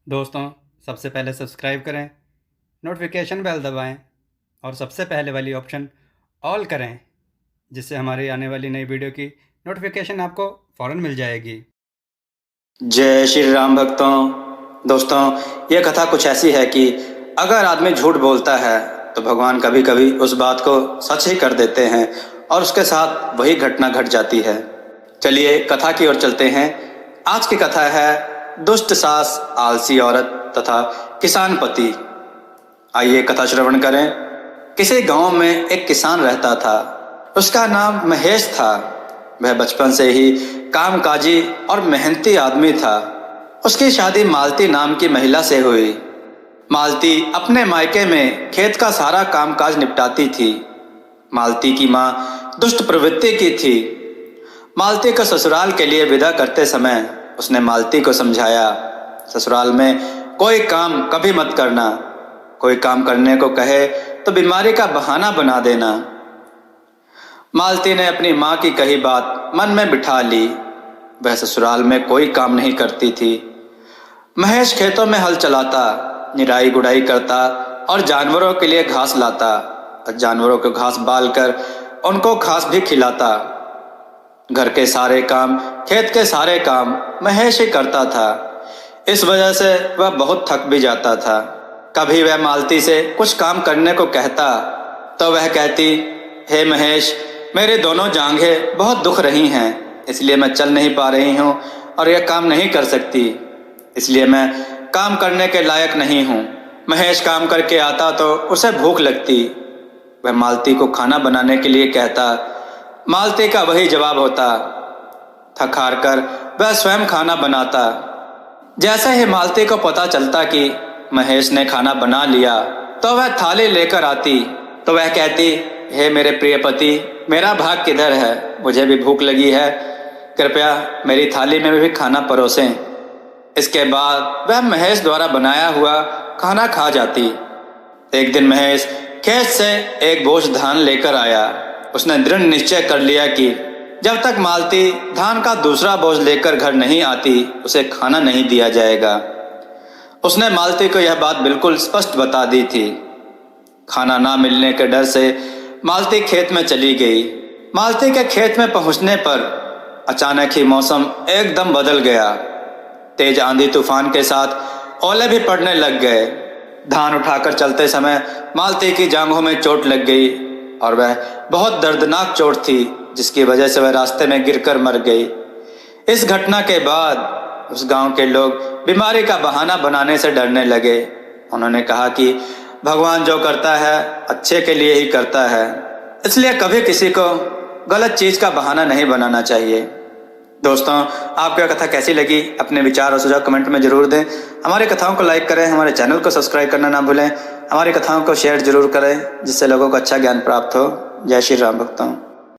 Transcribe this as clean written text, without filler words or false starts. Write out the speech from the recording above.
दोस्तों, सबसे पहले सब्सक्राइब करें, नोटिफिकेशन बेल दबाएं और सबसे पहले वाली ऑप्शन ऑल करें, जिससे हमारी आने वाली नई वीडियो की नोटिफिकेशन आपको फ़ौरन मिल जाएगी। जय श्री राम भक्तों। दोस्तों, ये कथा कुछ ऐसी है कि अगर आदमी झूठ बोलता है तो भगवान कभी कभी उस बात को सच ही कर देते हैं और उसके साथ वही घटना घट जाती है। चलिए कथा की ओर चलते हैं। आज की कथा है दुष्ट सास, आलसी औरत तथा किसान पति। आइए कथा श्रवण करें। किसी गांव में एक किसान रहता था। उसका नाम महेश था। वह बचपन से ही कामकाजी और मेहनती आदमी था। उसकी शादी मालती नाम की महिला से हुई। मालती अपने मायके में खेत का सारा कामकाज निपटाती थी। मालती की माँ दुष्ट प्रवृत्ति की थी। मालती को ससुराल के लिए विदा करते समय उसने मालती को समझाया, ससुराल में कोई काम कभी मत करना। कोई काम करने को कहे तो बीमारी का बहाना बना देना। मालती ने अपनी माँ की कही बात मन में बिठा ली। वह ससुराल में कोई काम नहीं करती थी। महेश खेतों में हल चलाता, निराई गुड़ाई करता और जानवरों के लिए घास लाता। जानवरों को घास बाल कर उनको घास भी खिलाता। घर के सारे काम, खेत के सारे काम महेश ही करता था। इस वजह से वह बहुत थक भी जाता था। कभी वह मालती से कुछ काम करने को कहता तो वह कहती, हे महेश, मेरे दोनों जांघें बहुत दुख रही हैं, इसलिए मैं चल नहीं पा रही हूँ और यह काम नहीं कर सकती, इसलिए मैं काम करने के लायक नहीं हूँ। महेश काम करके आता तो उसे भूख लगती। वह मालती को खाना बनाने के लिए कहता। मालती का वही जवाब होता। थक हार कर वह स्वयं खाना बनाता। जैसे ही मालती को पता चलता कि महेश ने खाना बना लिया तो वह थाली लेकर आती। तो वह कहती, हे मेरे प्रिय पति, मेरा भाग किधर है? मुझे भी भूख लगी है, कृपया मेरी थाली में भी खाना परोसें। इसके बाद वह महेश द्वारा बनाया हुआ खाना खा जाती। एक दिन महेश खेत से एक बोझ धान लेकर आया। उसने दृढ़ निश्चय कर लिया कि जब तक मालती धान का दूसरा बोझ लेकर घर नहीं आती उसे खाना नहीं दिया जाएगा। उसने मालती को यह बात बिल्कुल स्पष्ट बता दी थी। खाना ना मिलने के डर से मालती खेत में चली गई। मालती के खेत में पहुंचने पर अचानक ही मौसम एकदम बदल गया। तेज आंधी तूफान के साथ ओले भी पड़ने लग गए। धान उठाकर चलते समय मालती की जांघों में चोट लग गई और वह बहुत दर्दनाक चोट थी, जिसकी वजह से वह रास्ते में गिरकर मर गई। इस घटना के बाद उस गांव के लोग बीमारी का बहाना बनाने से डरने लगे। उन्होंने कहा कि भगवान जो करता है अच्छे के लिए ही करता है, इसलिए कभी किसी को गलत चीज का बहाना नहीं बनाना चाहिए। दोस्तों, आपको यह कथा कैसी लगी? अपने विचार और सुझाव कमेंट में जरूर दें। हमारी कथाओं को लाइक करें, हमारे चैनल को सब्सक्राइब करना ना भूलें। हमारी कथाओं को शेयर जरूर करें, जिससे लोगों को अच्छा ज्ञान प्राप्त हो। जय श्री राम भक्तों।